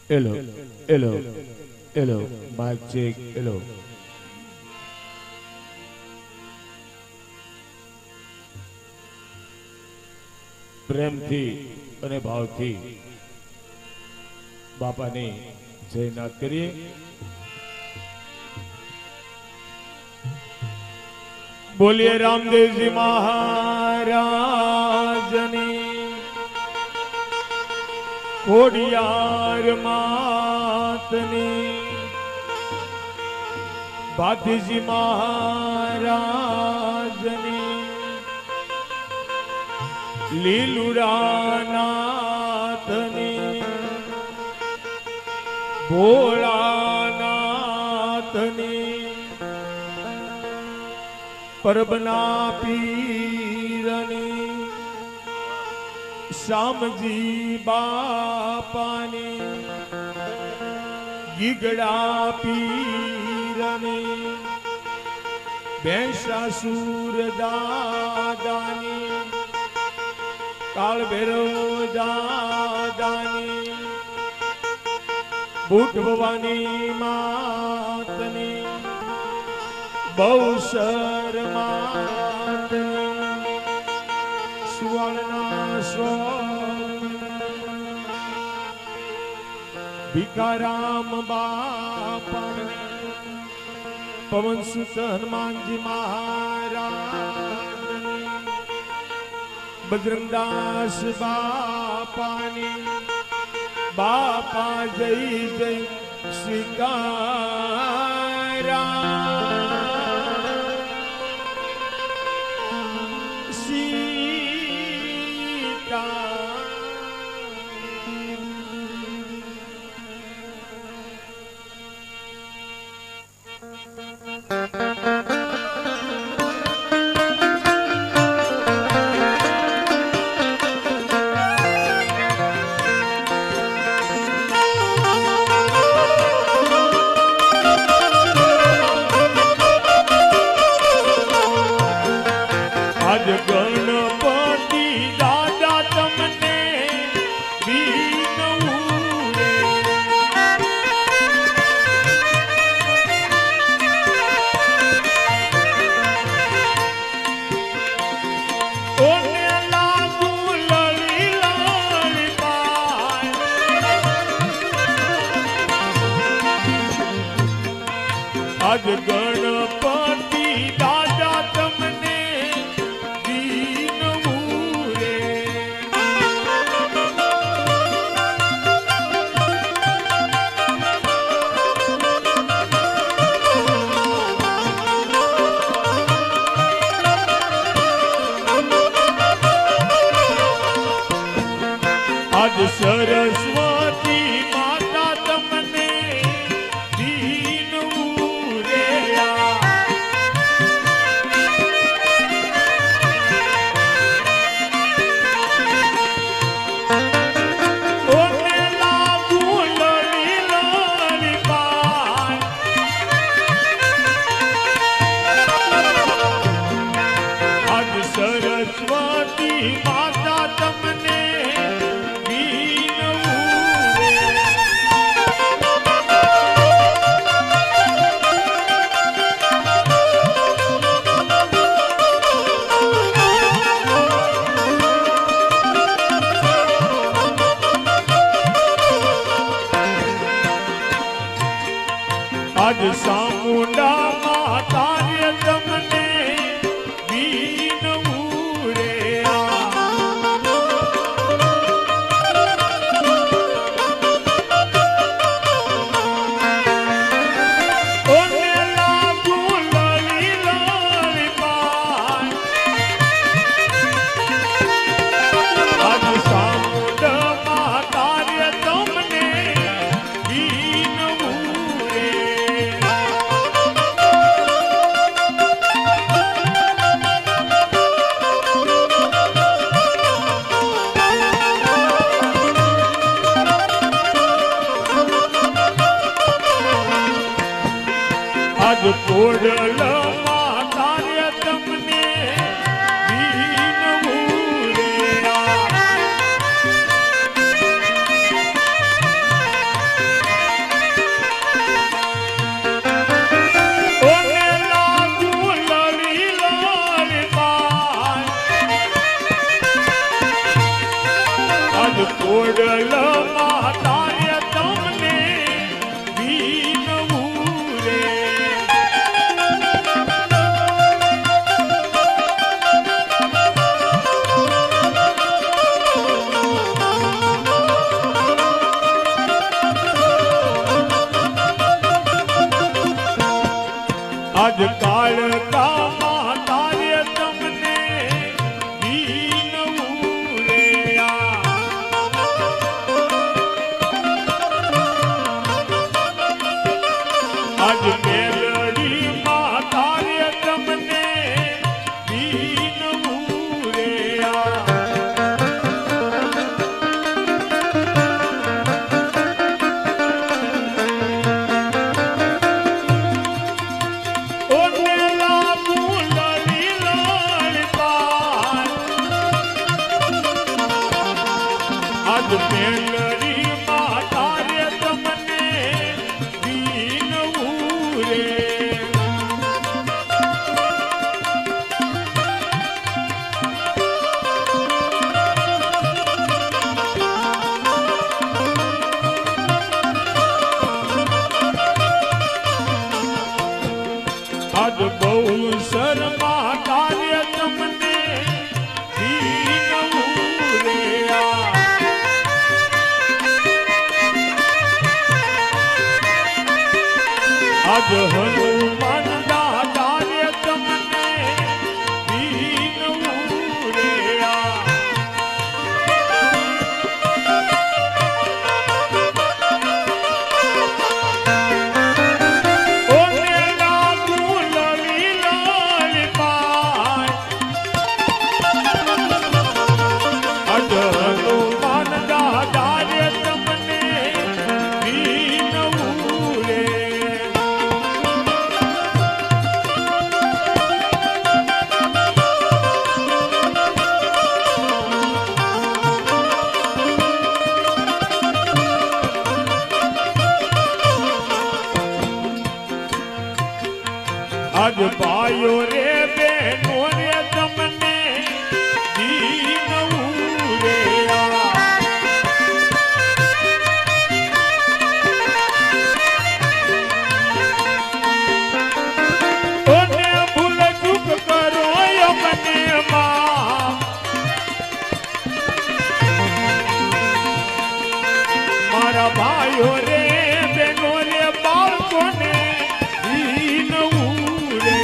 Hello, hello, hello, mic check, hello. પ્રેમથી અને ભાવથી બાપાની જયનાથ કરીએ. બોલીએ રામદેવજી મહારાજની, ખોડિયાર માતની, ભાતીજી મહારાજની, લીલુડાનાથની, ભોળાનાથની, પરબના પીરની, શ્યામજી બાપાની, ગીગડા પીરની, ભેંસાસુર દાદાની, કાળ ભૈરવ દાદાની, બુટ ભવાની માતની, બહુસર માતની, સુવર્ણા સ્વામી, ભીખારામ બાપાની, પવન સુત હનુમાનજી મહારાજ, બજરંગદાસ બાપાની, બાપા જય જય શ્રીકારામ, સીતા આજ ગણપતિ દાદા તમને દીનવું રે. આજ સરસ્વતી માતા તમને સરસ્વતી માતા તમને આજ સામુંડા માતા તમને બીનવું રે. ઓને લાગુ લળી લળી પાય, આજ સામુંડા માતા તમને બીનવું રે. આજ કોડલ માતા તમને બીનવું રે. કોડલ માતાએ તમને બીનવું રે આજ કાળ કા માતાએ તમને બીનવું રે આજ મેલડી માતાએ તમને બીનવું રે મેલડી માતાએ તમને બીનવું રે આજ બહુ શર્મા કાર્ય તમને બીનવું રે આજ હનુમાન દાદાએ તમને બીનવું રે ઓ મેલા ગુલલી લાલી પાય આજ હનુમાન દાદાએ તમને બીનવું રે આજ ભાઈઓ રે બહેનો રે તમને બીનવું રે ઓને ભૂલ ચૂક કરો મને માં મારા ભાઈઓ રે બહેનો રે બાળકોને બીનવું રે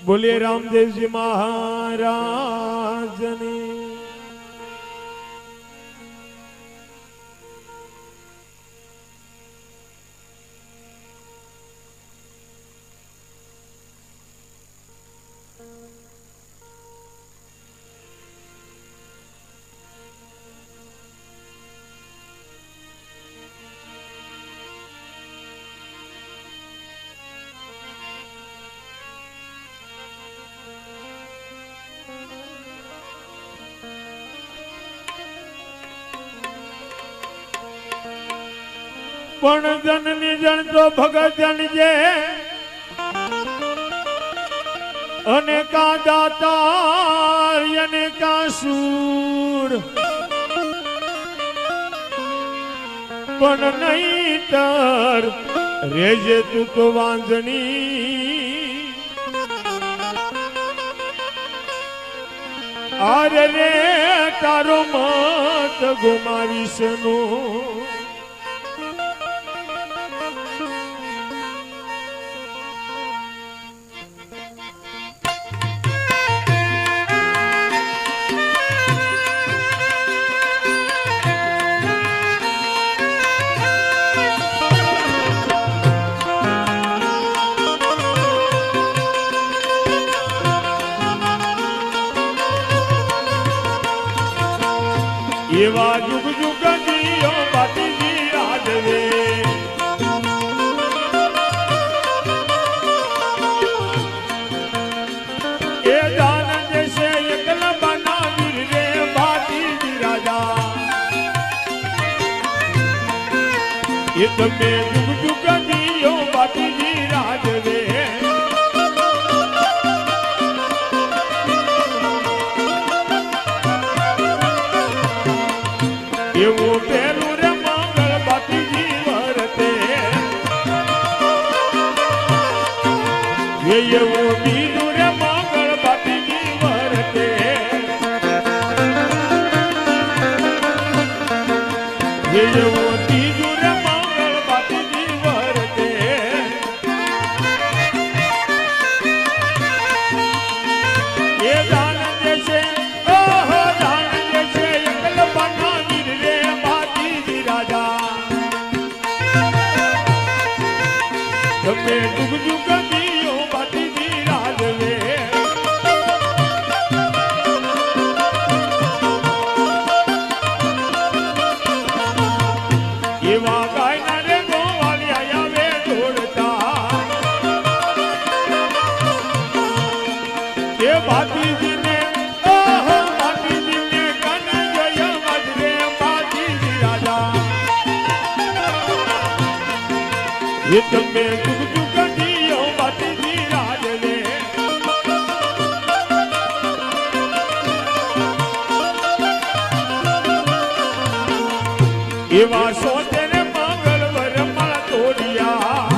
બોલીએ રામદેવજી મહારાજની પણ જનની જણ તો ભગત જણજે અને કા દાતાર અને કા સૂર પણ નહીતર રેજે તું તો વાંજણી આરે રે તારો મત ગુમાવીશ નો એવા જુગ જુગ જીઓ બાતીજી રાજવે એ તમે જુગ જુગ જીઓ બાપુજી રાજવે એવું પેલું રે મંગળ બાપુજી વર્તે એવું બીજું રે મંગળ બાપુજી વર્તે એવું ત્રીજું રે મંગળ બાપુજી વર્તે એ દાન દેશે ઓહો દાન દેશે એકલ બનાવી રે બાપુજી રાજા તમે જુગ જુગ જીઓ બાપુજી રાજવે એવા ગાયના રે ગોવાળિયા આવે જોડતા એ બાપુજીને ઓહો બાપુજીને કનૈય મજરે બાપુજી રાજા એ તમે જુગ જુગ જીઓ બાપુજી રાજવે એવા સોતે ને મંગળ વરમાળ તોડિયા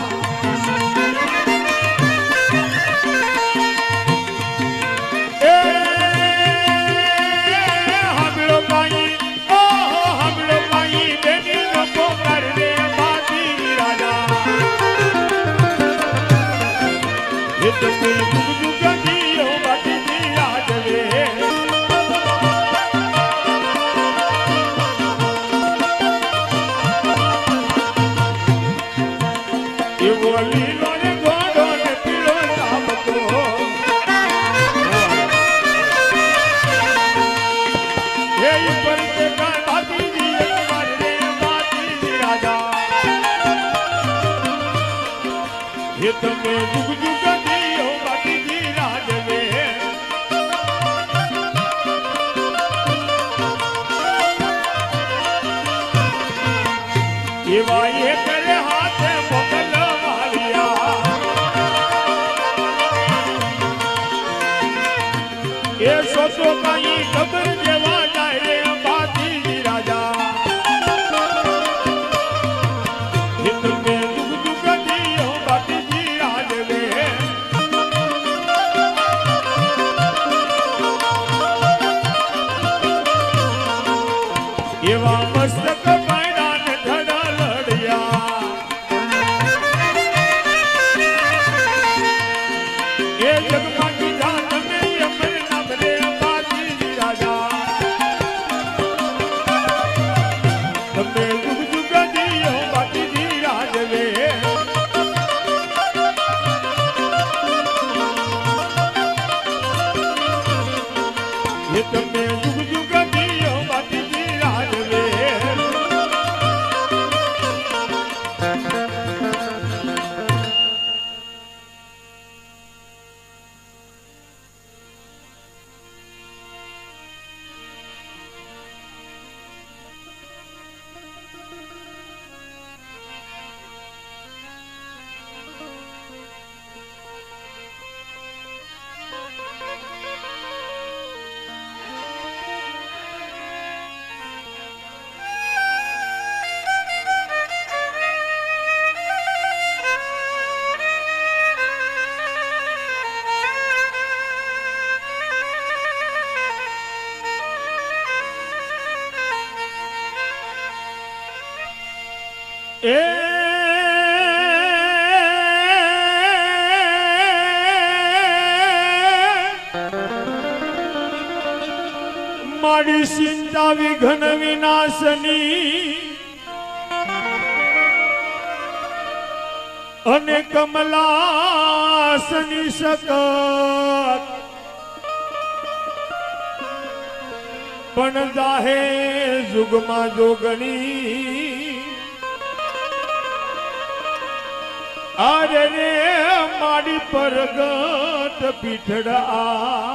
એ હામળો પાઈ ઓહો હામળો પાઈ બેની નો પોકાર રે બાપુજી રાજા એ તમે જુગ જુગ જીઓ બાપુજી રાજવે એવો લીલો ને ઘોડો ને પીળો સાબતો એ ઉપર તે બાપુજી એકવાર રે બાપુજી રાજા એ તમે જુગ જુગ જીઓ બાપુજી રાજવે એવા એક રે હાથે મોકલ એ સોસો કઈ ખબર દેવા જાય રે બાપુજી રાજા એ તમે જુગ જુગ જીઓ બાપુજી રાજવે એવા મસ્તક પાયડા ને ધડા લડ્યા એ જગમાં કીધા તમે અમર નામ રે બાપુજી રાજા તમે જુગ જુગ જીઓ બાપુજી રાજવે એ તમે જુગ જુગ જીઓ બાપુજી રાજવે એ મારી ચિંતા વિઘ્ન વિનાશની અને કમલાસની શકત પણ જાહે જુગમાં જોગણી અરે રે મારી પરગટ પીઠડા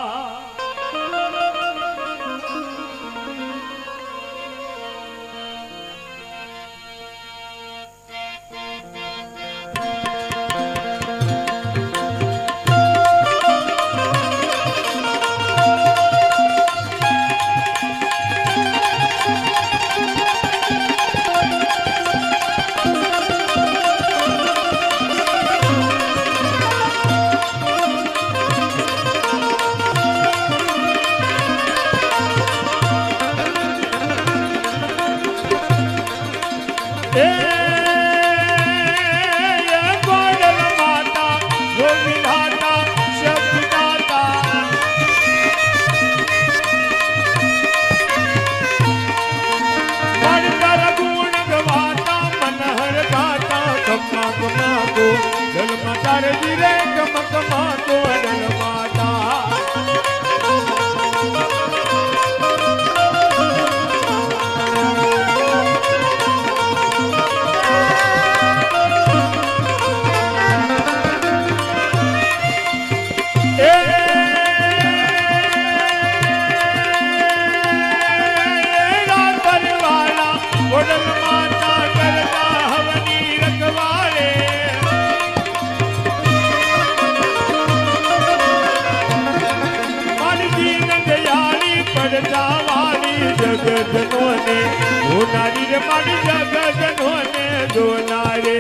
विधाता शब्द दाता मन कर गुण गवाता मन हर गाता कमा कमा को जल मकर गिरे कम कमा को अडल माता जगजनों ने धोनारी रे मारी जगजनों ने धोनारे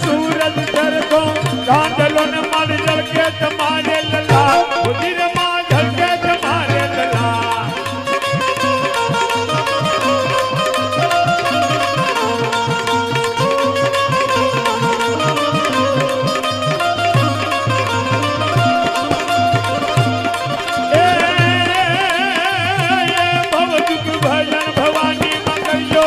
सूरज कर दो चांदलो न मर जल के तुम्हारे लला उदिर मां जल के तुम्हारे लला भव दुख भजन भवानी मंगलो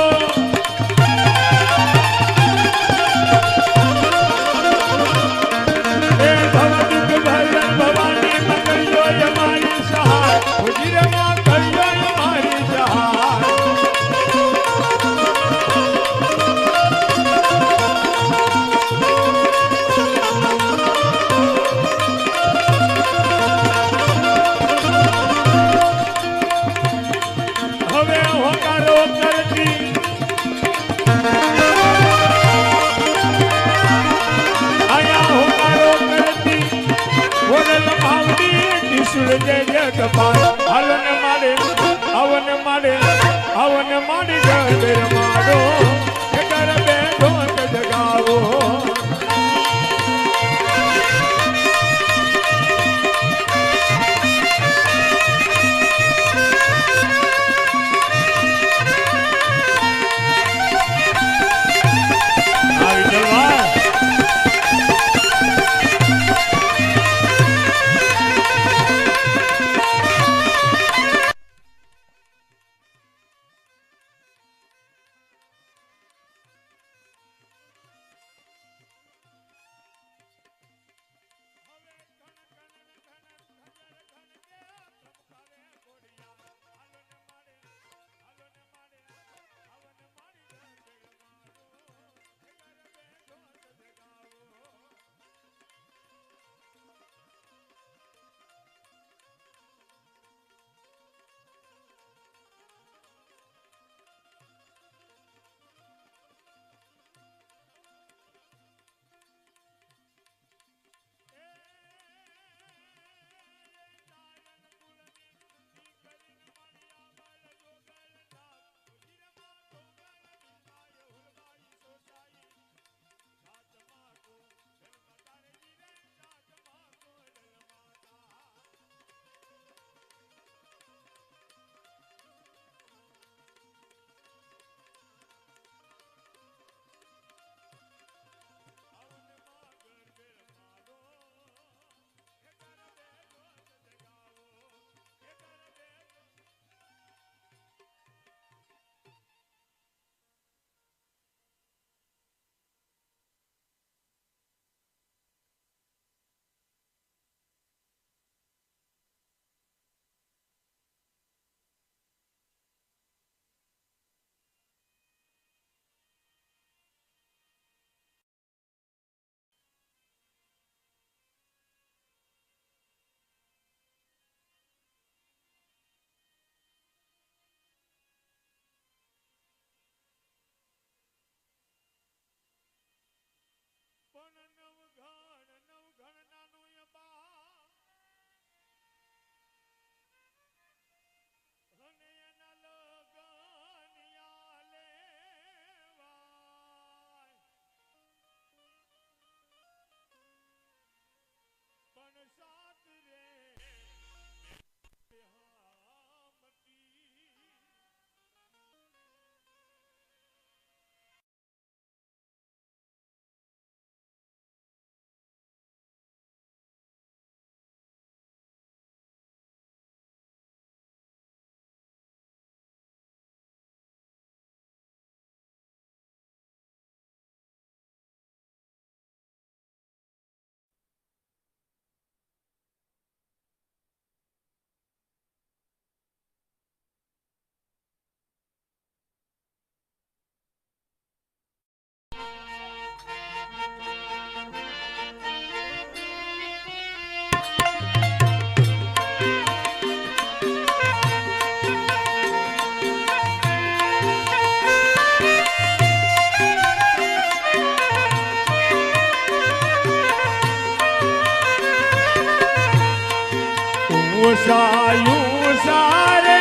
ઉષાયું સારે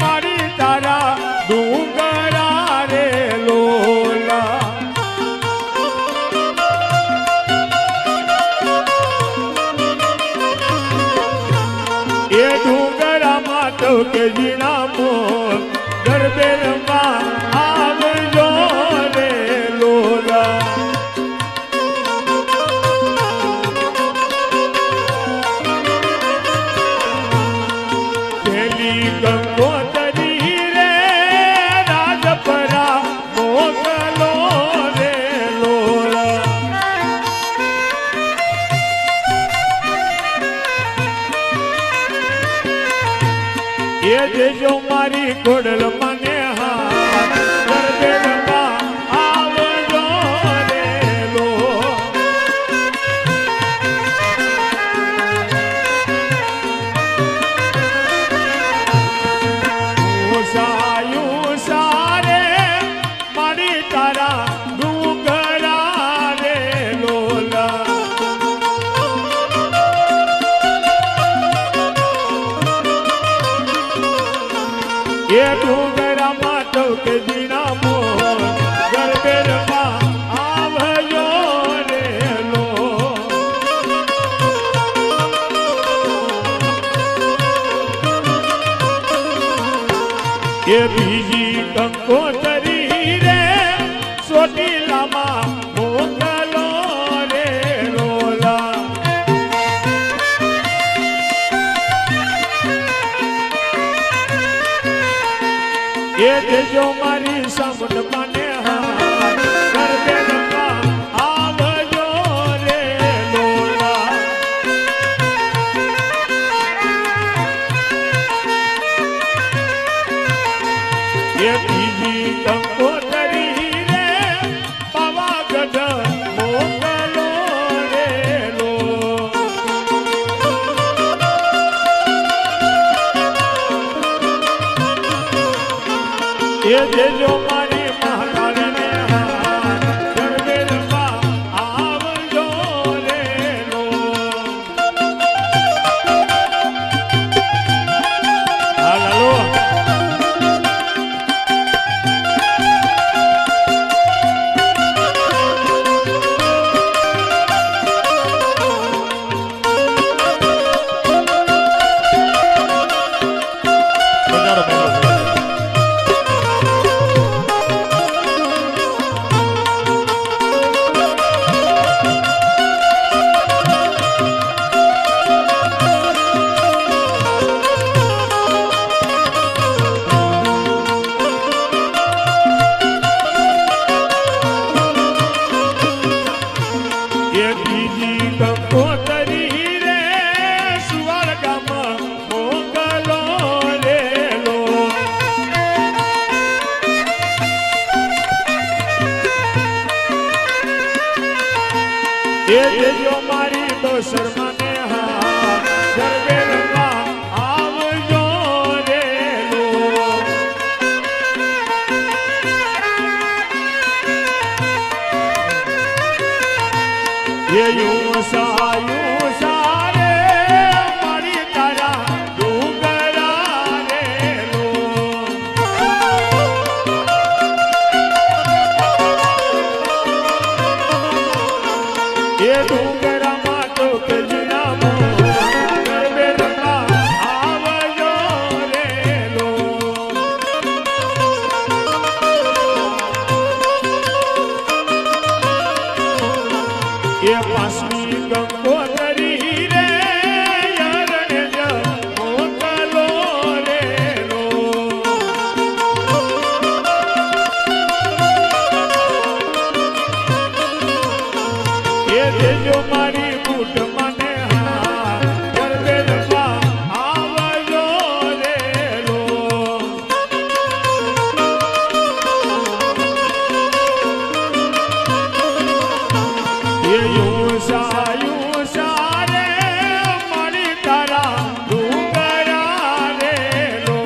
મારી તારા ડુંગરા રે લોલા એ ડુંગરામાં તો કે જીણા મોર ગરબેરમાં આવજો રે લોલા ગંગોતરી રે રાજપરા મોકલો રે લોલા એ દેજો મારી ખોડલ મને હાથ ગરબેરમાં આવજો રે લો ઉષાયું સારે મારી તારા ડુંગરા રે લોલા એ ડુંગરામાં તો કે જીણા મોર ગરબેરમાં આવજો રે લો એ બીજી કંકોતરી રે ચોટીલામાં મોકલો રે લોલા એ દેજો મારી સમડ મને હાથ ગરબેરમાં આવજો રે લોલા એ બીજી કંકોતરી રે પાવાગઢ મોકલો રે લો એ દેજો મારી મહાકાળને હાથ ગરબેરમાં આવજો રે લો હાલો એ બીજી કંકોતરી રે સુવાળ ગામમાં મોકલો રે લો એ દેજો મારી દોસર મને હાથ ગરબેરમાં આવજો રે લો એ ઉષાયું સારે મારી તારા ડુંગરા રે લો એ ડુંગરામાં તો કે જીણા મોર ગરબેરમાં આવજો રે લો એ પાસમી કંકોતરી રે યરણ્ય મોકલો રે લો એ દેજો મારી બૂટ મને હાથ ગરબેરમાં આવજો રે લો એ યું સારે મળી તારા ડુંગરા રે લો.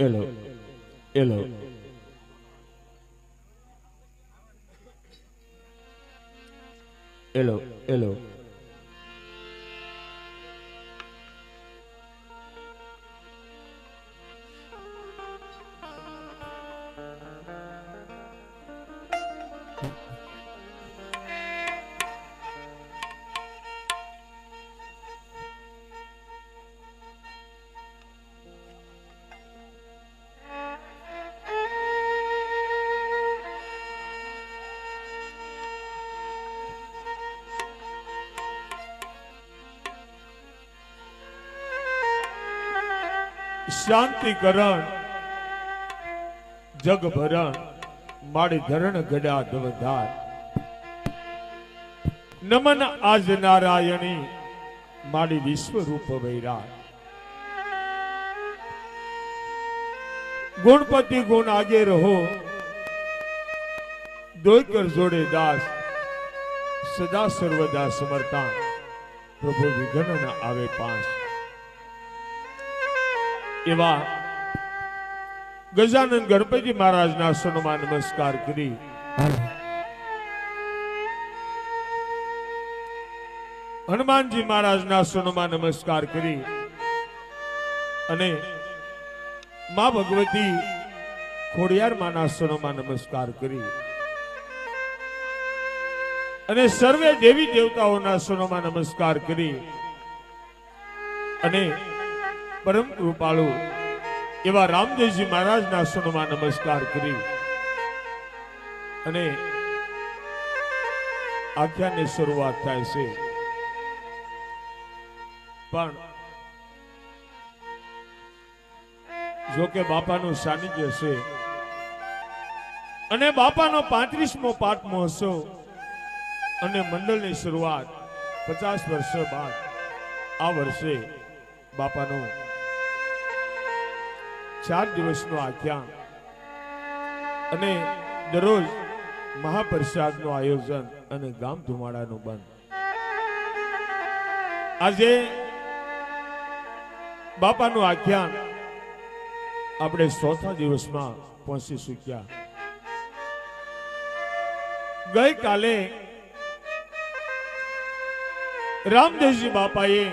Hello, hello, hello, hello. શાંતિકરણ જગભરણ માડી ધરણ ગડા ધવધાર નમન આજ નારાયણી માડી વિશ્વરૂપ વૈરા ગુણપતિ ગુણ આગે રહો દોયકર જોડે દાસ સદા સર્વદા સમર્થા પ્રભુ વિઘ્ન ન આવે પાસ એવા ગજાનંદ ગણપતિ મહારાજના સન્માન નમસ્કાર કરી હનુમાનજી મહારાજના સન્માન નમસ્કાર કરી અને મા ભગવતી ખોડિયાર માના સન્માન નમસ્કાર કરી અને સર્વે દેવી દેવતાઓના સન્માન નમસ્કાર કરી અને પરમ કૃપાળુ એવા રામદેવજી મહારાજના સન્માન નમસ્કાર કરી અને આખ્યાનની શરૂઆત થાય છે. પણ જો કે બાપાનું સાનિધ્ય છે અને બાપાનો 35મો પાઠ મહોત્સવ અને મંડળની શરૂઆત 50 વર્ષ બાદ આ વર્ષે બાપાનું 4 દિવસનું આખ્યાન અને દરરોજ મહાપ્રસાદનું આયોજન અને ગામ ધુમાડાનું બંધ. આજે બાપાનું આખ્યાન આપણે ચોથા દિવસમાં પહોંચી ચૂક્યા. ગઈકાલે રામદેવજી બાપાએ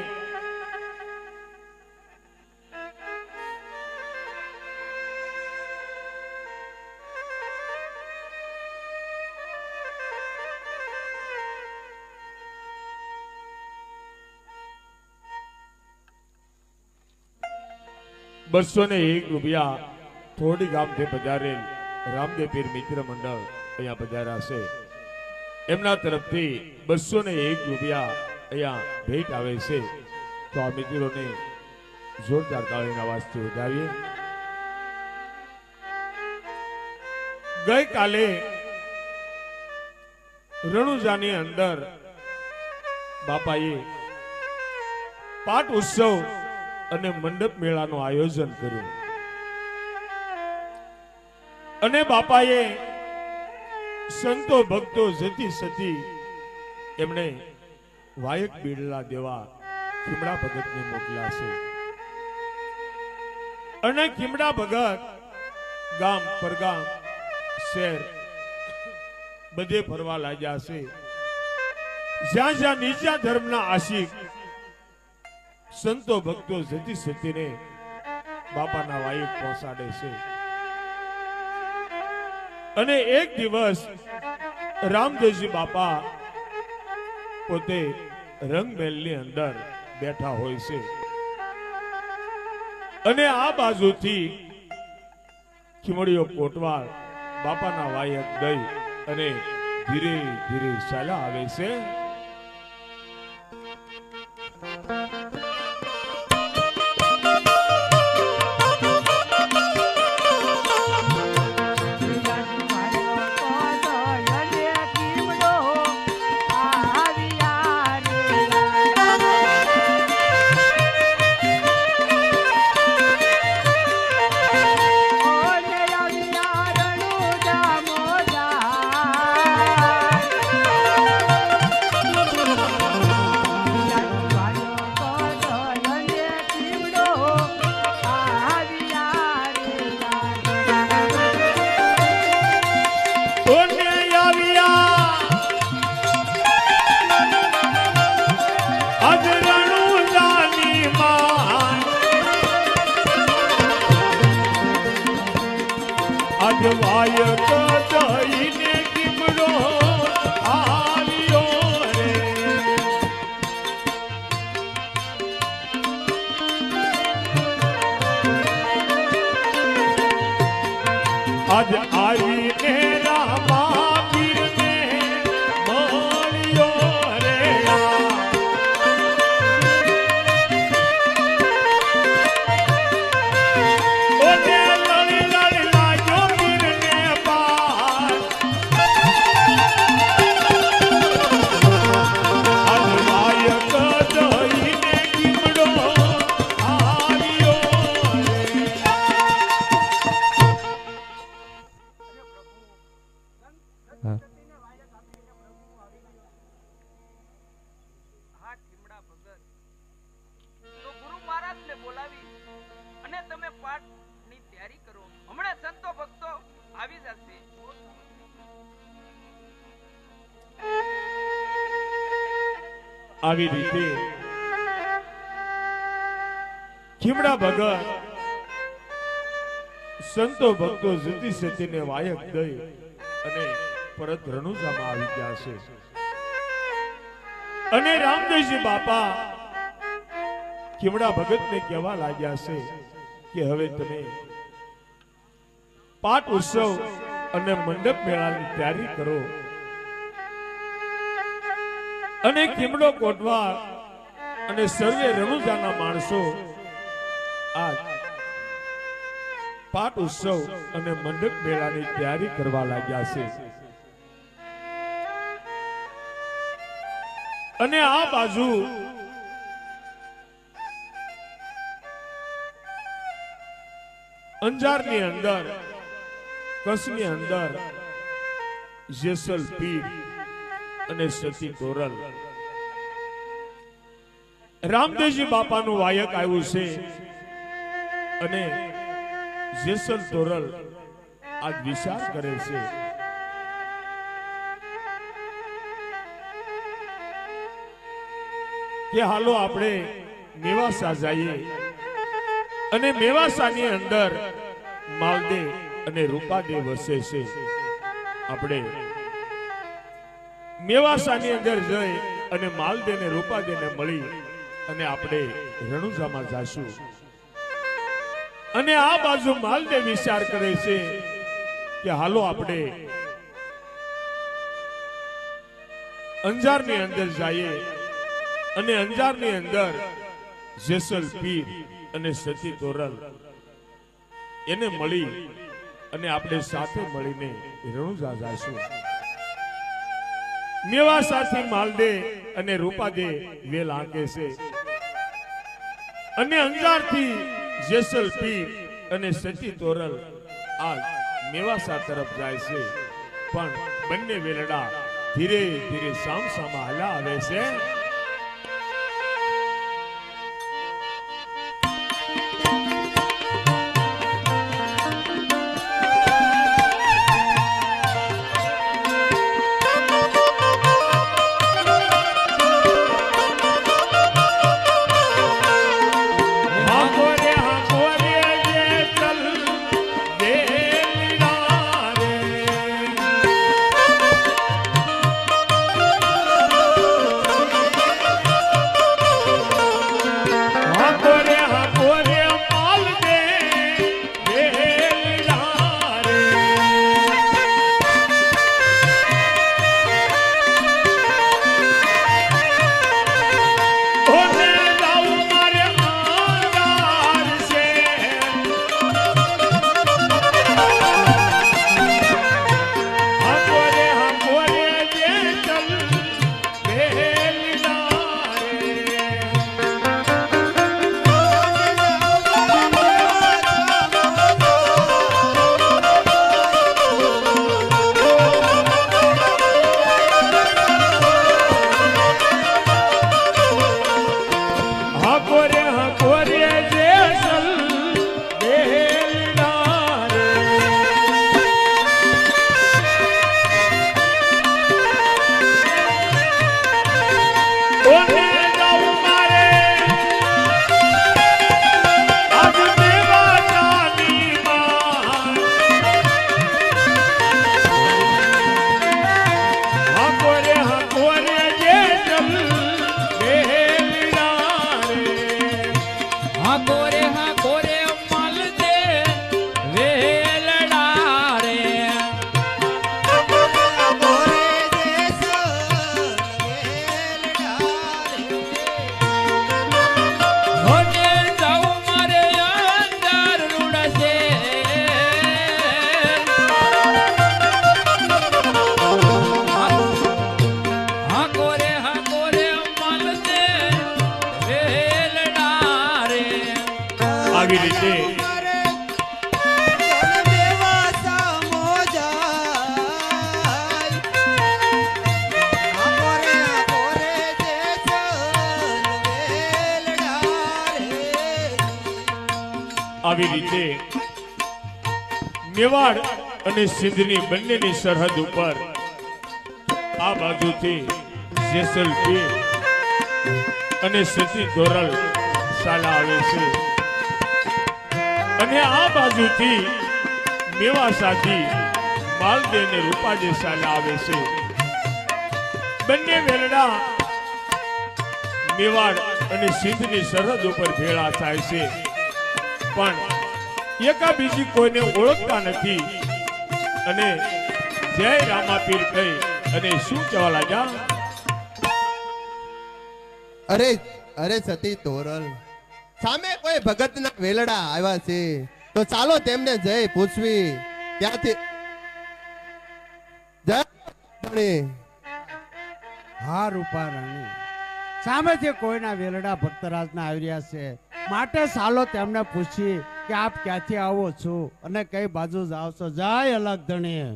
₹201 થોડી ગામથી પધારેલ રામદેવ પીર મિત્ર મંડળ અહીંયા પધાર્યા છે. એમના તરફથી ₹201 અહીંયા ભેટ આવે છે. તો આ મિત્રોને જોરદાર તાળીના અવાજથી વધાવીએ. ગઈકાલે રણુજાની અંદર બાપાએ પાઠ ઉત્સવ અને મંડપ મેળાનું આયોજન કર્યું અને બાપાએ સંતો ભક્તો જતી સતી એમણે વાયક બીડલા દેવા ખીમડા ભગતને મોકલ્યા છે અને ખીમડા ભગત ગામ પરગામ શહેર બધે ફરવા લાગ્યા છે. જ્યાં જ્યાં નીચા ધર્મના આશિક સંતો ભક્તો જતી સતીને બાપાના વાયક પહોંચાડે છે. અને એક દિવસ રામદેવજી બાપા પોતે રંગમહેલની અંદર બેઠા હોય છે અને આ બાજુથી ખીમડીઓ કોટવાળ બાપાના વાયક દઈ અને ધીરે ધીરે ચાલ્યા આવે છે. આવી રીતે ખીમડા ભગત સંતો ભક્તો જતી સતીને વાયક દઈ અને પરત રણુજામાં આવી ગયા છે. અને રામદેવજી બાપા ખીમડા ભગતને કહેવા લાગ્યા છે કે હવે તમે પાઠ ઉત્સવ અને મંડપ મેળાની તૈયારી કરો. અને ખીમડો કોટવાળ અને સર્વે રણુજાના માણસો આ પાઠ ઉત્સવ અને મંડપ મેળાની તૈયારી કરવા લાગ્યા છે. અને આ બાજુ અંજારની અંદર કચ્છની અંદર જેસલ પીર અને સતી તોરલ રામદેવજી બાપાનું વાયક આવ્યું છે અને જેસલ તોરલ આજ વિચાર કરે છે કે હાલો આપણે મેવાસા જઈએ અને મેવાસાની અંદર માલદે અને રૂપાદે વસે છે. આપણે મેવાસાની અંદર જઈ અને માલદે ને રૂપાદેને મળી અને આપણે રણુજામાં જાશું. અને આ બાજુ માલદે વિચાર કરે છે કે હાલો આપણે અંજારની અંદર જઈએ અને અંજારની અંદર જેસલ પીર અને સતી તોરલ એને મળી અને આપણે સાથે મળીને રણુજા જાશું. મેવાસાથી માલદે અને રૂપાદે વેલ આંકે છે અને અંજારથી જેસલ પીર અને સતી તોરલ આ મેવાસા તરફ જાય છે. પણ બંને વેલડા ધીરે ધીરે સામસામા હાલા આવે છે. આવી રીતે આવી રીતે મેવાડ અને સિંધની બંનેની સરહદ ઉપર આ બાજુથી જેસલપીર અને સતી તોરલ સાલા આવે છે અને આ બાજુથી મેવાસાથી માલદે અને રૂપાદે સાલા આવે છે. બંને વેલડા મેવાડ અને સિંધની સરહદ ઉપર ભેળા થાય છે પણ એકા બીજી કોઈને ઓળખતા નથી અને જય રામાપીર કહી અને શું કહેવા લાગ્યા? અરે અરે સતી તોરલ, સામે કોઈ ભગતના વેલડા આવ્યા છે તો ચાલો તેમને જય પૂછવી. ક્યાંથી જય રાણી? હા રૂપા રાણી, સામેથી કોઈના વેલડા ભક્તરાજના આવી રહ્યા છે માટે ચાલો તેમને પૂછી કે આપ ક્યાંથી આવો છો અને કઈ બાજુ જાઓ છો. જય અલગ ધણી.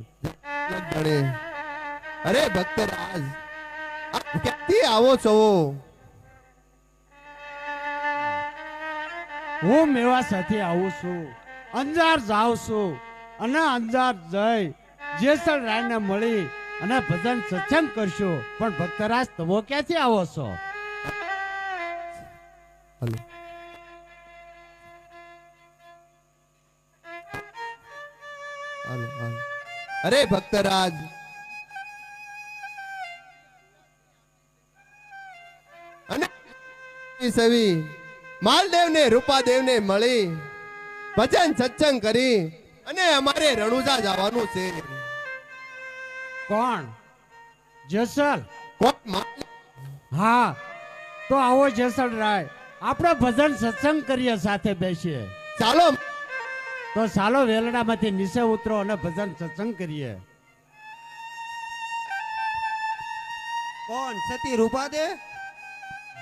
અરે ભક્તરાજ, આપ ક્યાંથી આવો છો? હું મેવા સાથે આવું છું, અંજાર જાઉં છું અને અંજાર જઈ જેસલ રાયને મળી અને ભજન સત્સંગ કરશું. પણ ભક્તરાજ તમે ક્યાંથી આવો છો? હાલો. હાલો, હાલો. અરે ભક્તરાજ, અને સવી માલદેવ ને રૂપાદેવ ને મળી ભજન સત્સંગ કરી અને અમારે રણુજા જવાનું છે. કોણ? જેસલ? કોણ? માલ- હા, તો આવો જેસલ રાય, આપણે ભજન સત્સંગ કરીએ, સાથે બેસીએ. ચાલો. તો ચાલો વેલડામાંથી નીચે ઉતરો અને ભજન સત્સંગ કરીએ. કોણ? સતી રૂપાદે?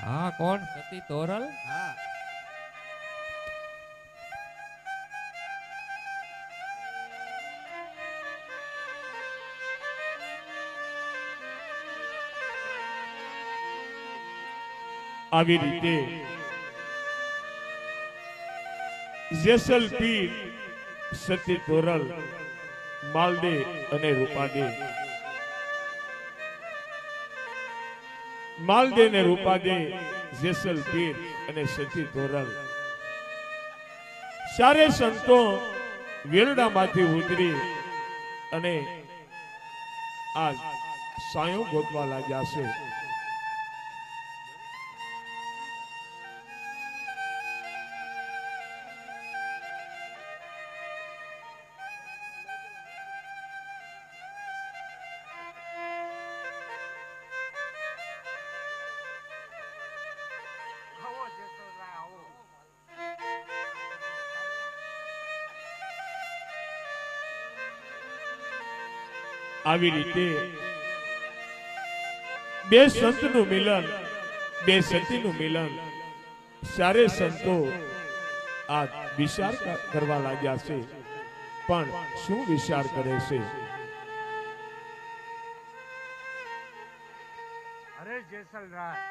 હા, કોણ? સતી તોરલ? હા. આવી રીતે જેસલ પીર, સતી તોરલ, માલદે અને રૂપાદે, માલદે ને રૂપાદે, જેસલ પીર અને સતી તોરલ સારે સંતો વેરડામાંથી ઉતરી અને આ સાયો ગોતવા લાગ્યા છે. આવી રીતે બે સંતનું મિલન, બે સતીનું મિલન, સારે સંતો આ વિચાર કરવા લાગ્યા છે. પણ શું વિચાર કરે છે? અરે જેસલ રાય,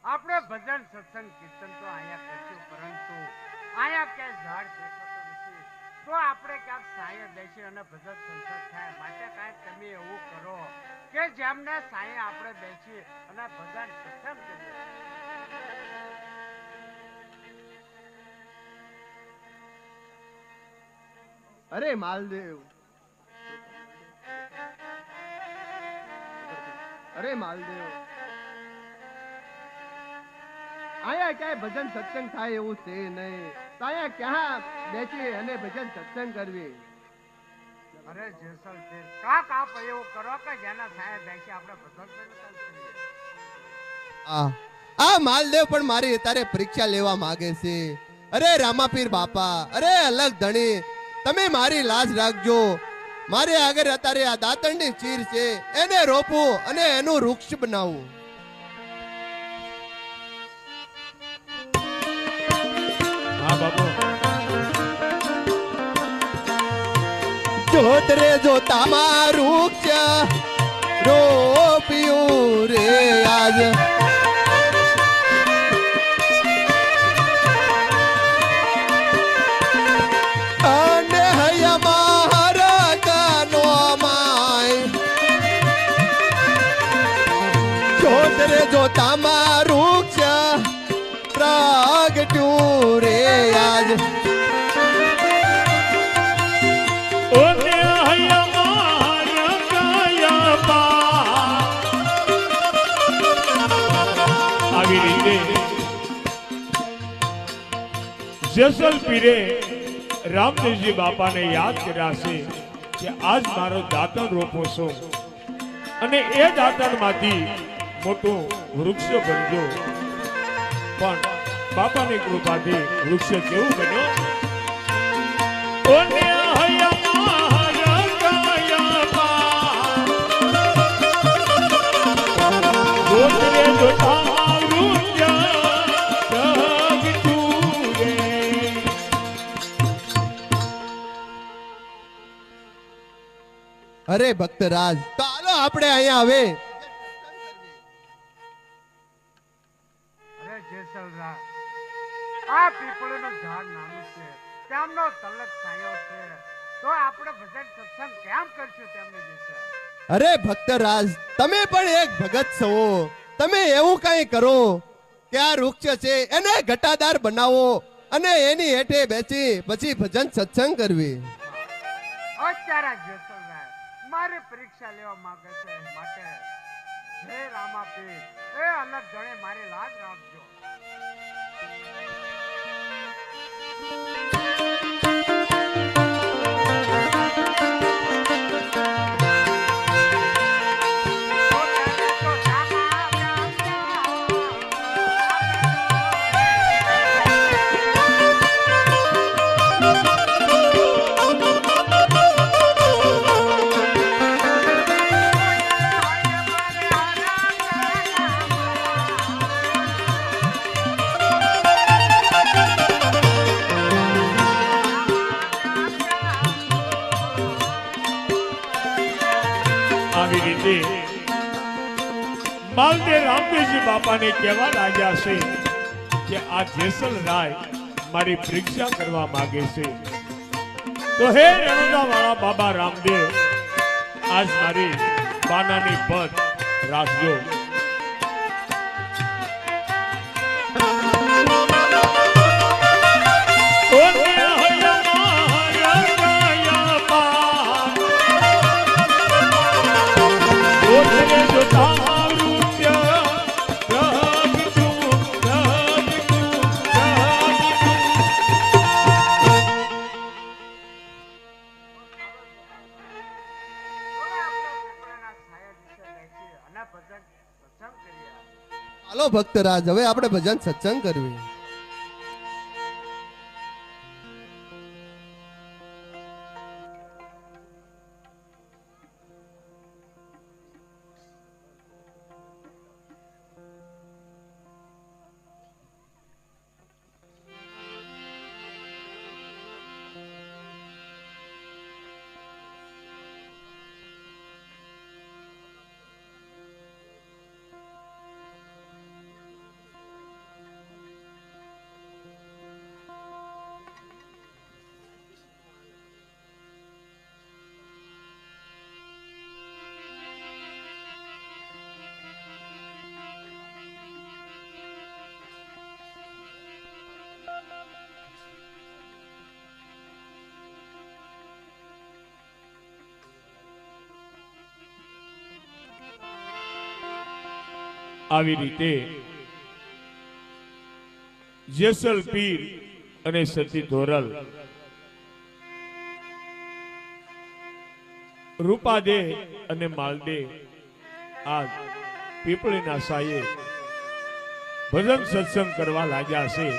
આપણે ભજન સત્સંગ કીર્તન તો અહીંયા કરશું, પરંતુ અહીંયા ક્યાંય ઝાડ દેખાતો નથી. તો આપણે ક્યાંક સાંયે બેસી અને ભજન સત્સંગ થાય. માટે કાંઈક તમે એવું કરો કે જેમને સાંયે આપણે બેસી અને ભજન સત્સંગ કરીએ. અરે માલદેવ, અરે માલદેવ, આયા ક્યાંય ભજન સત્સંગ થાય એવું છે નહીં. તો આયા ક્યાં બેસી અને ભજન સત્સંગ કરવી? અરે જેસલ પીર, કાક આપ એવું કરો કે જેના સાંયે બેસી આપણે ભજન સત્સંગ કરીએ. આ માલદેવ પણ મારી અત્યારે પરીક્ષા લેવા માંગે છે. અરે રામાપીર બાપા, અરે અલગ ધણી, તમે મારી લાજ રાખજો. મારે આગળ અત્યારે આ દાતણની ચીર છે, એને રોપવું અને એનું વૃક્ષ બનાવવું. હા બાપુ. જોત રે જો તમારું વૃક્ષ રોપ્યું રે આજ, અને હૈયા કાનો માય. જોત રે જો તમારું વૃક્ષ પ્રગટ્યું રે આજ, ઓને હૈયા કાયા પા. આવી રીતે જેસલ પીરે રામદેવજી બાપાને યાદ કર્યા છે કે આજ મારો દાતણ રોપો છો અને એ દાતણમાંથી મોટું વૃક્ષ બનજો. પણ બાપાની કૃપાથી વૃક્ષ કેવું બન્યો? ઓને હૈયા કાયા પા. ગોત્રે જોતારું પ્રગટ્યું રે. અરે ભક્તરાજ, તો હાલો આપણે અહીંયા આવે. અરે જેસલરા, આ પીપળનું ઝાડ નાનું છે, તેમનો તલક છાયો છે, તો આપણે ભજન સત્સંગ કેમ કરશું તેમની વિશે? અરે ભક્તરાજ, તમે પણ એક ભગત છો. તમે એવું કઈ કરો કે આ વૃક્ષ છે એને ઘટાદાર બનાવો અને એની હેઠે બેસી પછી ભજન સત્સંગ કરવી. અત્યારે જેસલરા મારી પરીક્ષા લેવા માંગે છે, માટે હે રામાપીર, એ અલગ ગણે મારી લાજ રાખજો. આવી રીતે માલદેવ રામદેવજી બાપાને કહેવા લાગ્યા છે કે આ જેસલ રાય મારી પરીક્ષા કરવા માંગે છે. તો હે રણુજા વાળા બાબા રામદેવ, આજ મારી બાનાની પદ રાખજો. હાલો ભક્તરાજ, હવે આપણે ભજન સત્સંગ કરવી. આવી રીતે જેસલ પીર અને સતી ધોરલ રૂપાદે અને માલદે આ પીપળીના સાયે ભજન સત્સંગ કરવા લાગ્યા છે.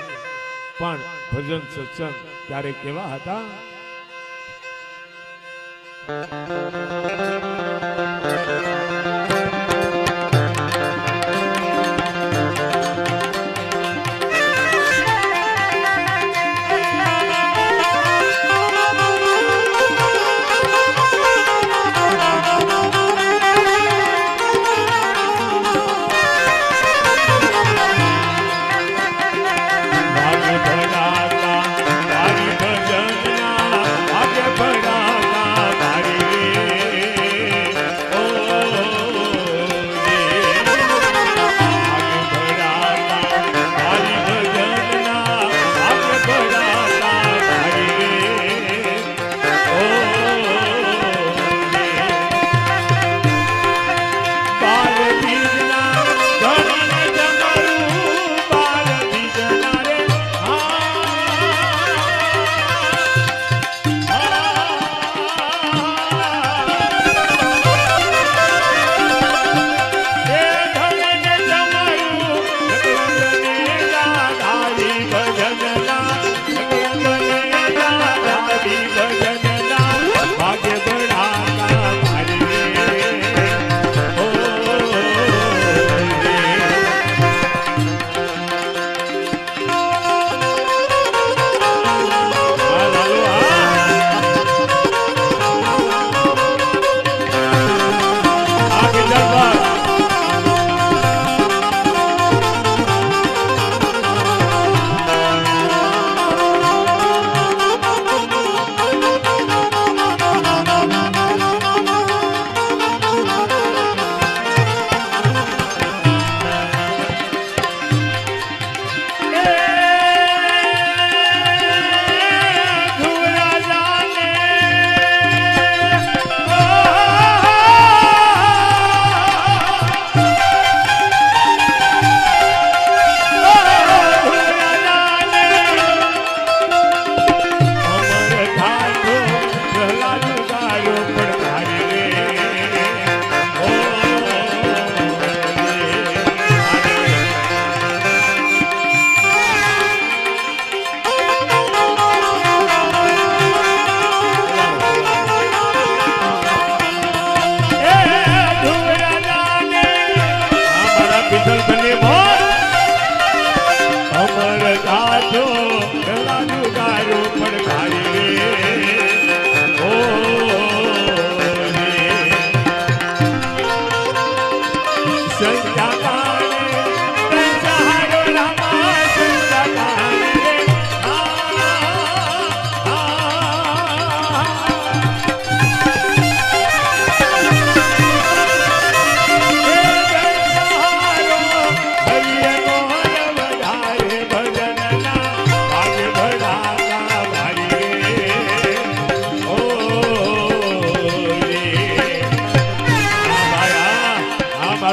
પણ ભજન સત્સંગ ત્યારે કેવા હતા?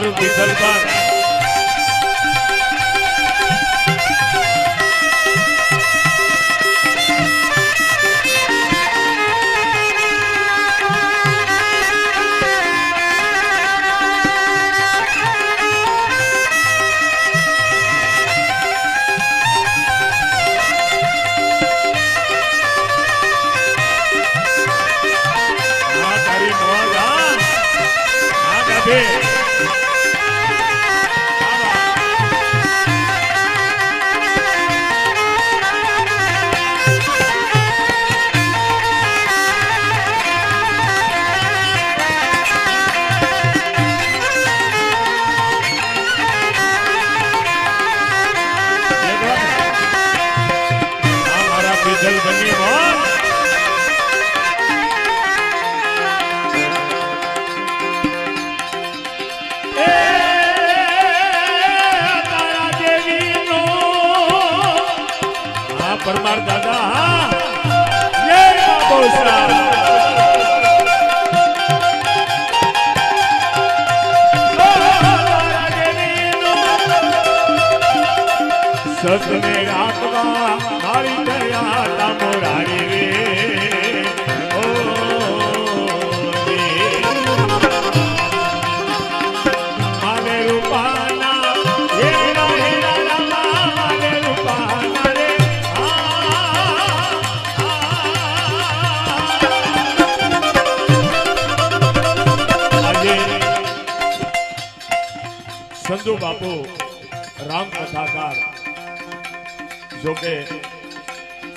મારું વિઠ્ઠલ પર પરમાર દાદા જય બાબોસા સતને રાખવા મારી દયા તામોરારી રે ઓ મારે રૂપાના હેરા હેરા રામા મારે રૂપાના રે સંધુ બાપુ રામ કથાકાર જોકે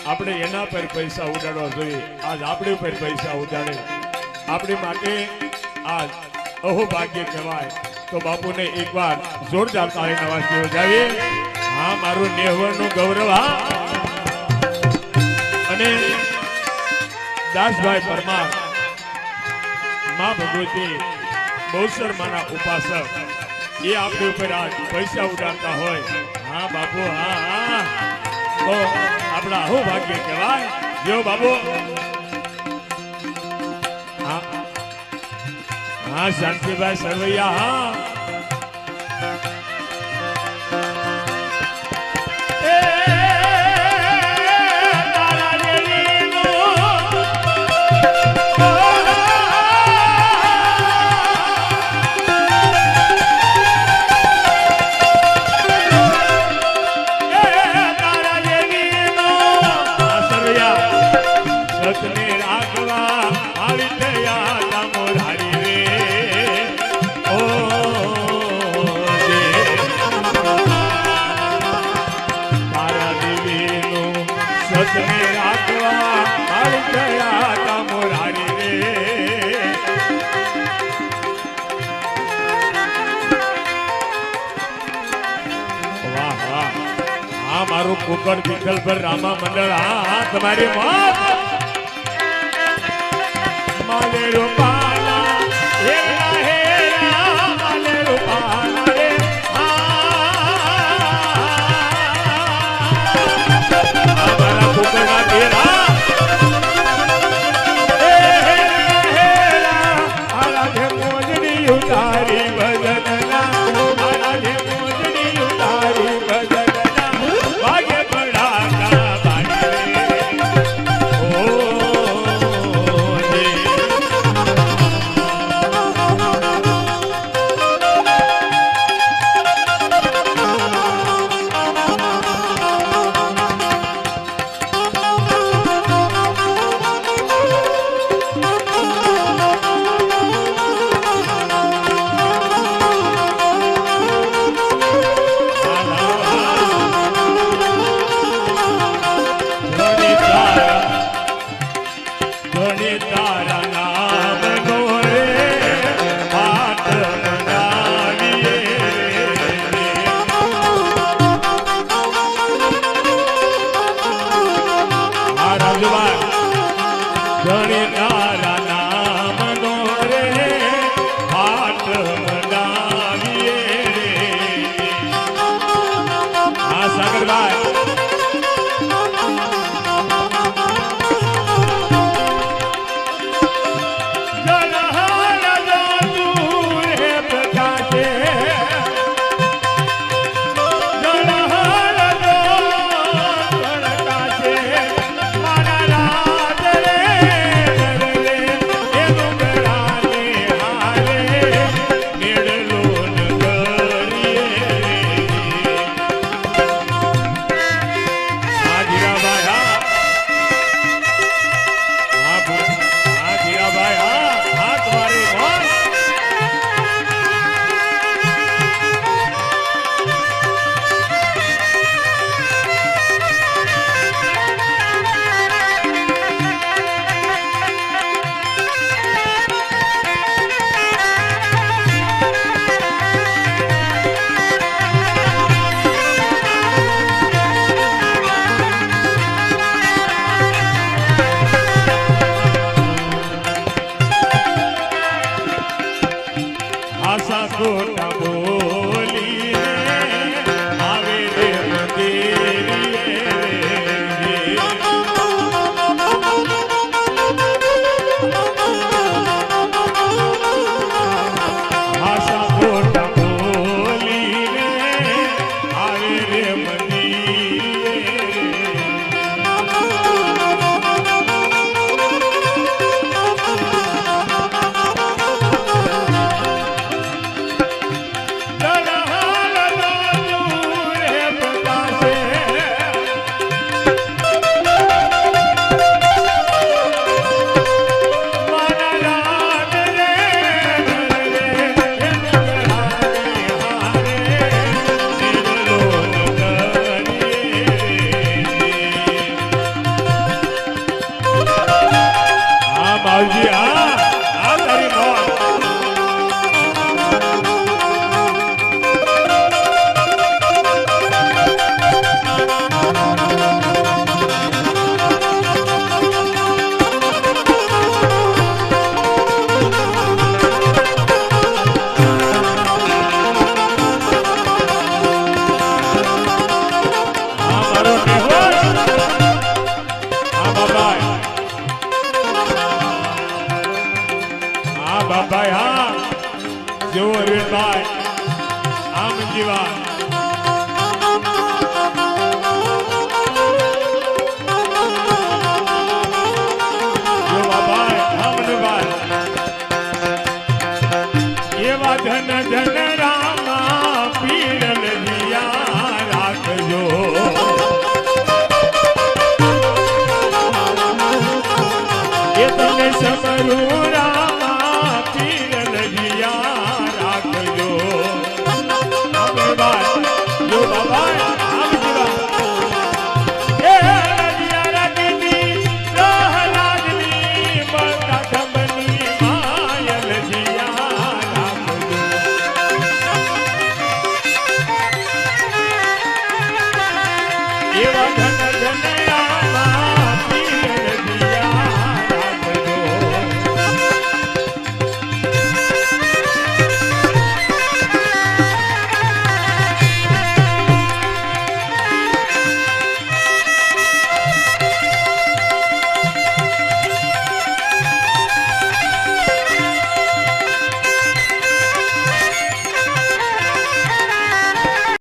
આપણે એના પર પૈસા ઉડાડવા જોઈએ આજ આપણી ઉપર પૈસા ઉડાડે આપણી માટે આજ અહોભાગ્ય કહેવાય તો બાપુને એકવાર જોરદાર તાળી નવાજી વધાવીએ હા મારું નેહવરનું ગૌરવ હા અને દાસભાઈ પરમાર માં ભગવતી બહુસર માના ઉપાસક એ આપણી ઉપર આજ પૈસા ઉડાડતા હોય હા બાપુ હા હા તો આપણા હું ભાગ્ય કહેવાય જો બાબુ હા હા શાંતિભાઈ સરવૈયા હા મારું કુકર વિઠ્ઠલ પર રામા મંડળ હા તમારી મોત માલે રૂપાલા હેરા હેરા માલે રૂપાલા રે મારા કુકર ના તેરા હેરા આરાધે મોજડી ઉતારી ભજનના આરાધે મોજડી ઉતારી ભજન આશા ખોટા બોલીને આવે રે મંદિરે. આશા ખોટા બોલીને આવે રે મંદિરે. બાવજી આ તારી મોત. આ મારો મેહોર. આ બાબાઈ. આ બાબાઈ હા જેવો અરવિંદભાઈ આ મંજીભાઈ. જો બાબાઈ આ મનુભાઈ એવા ધન ધન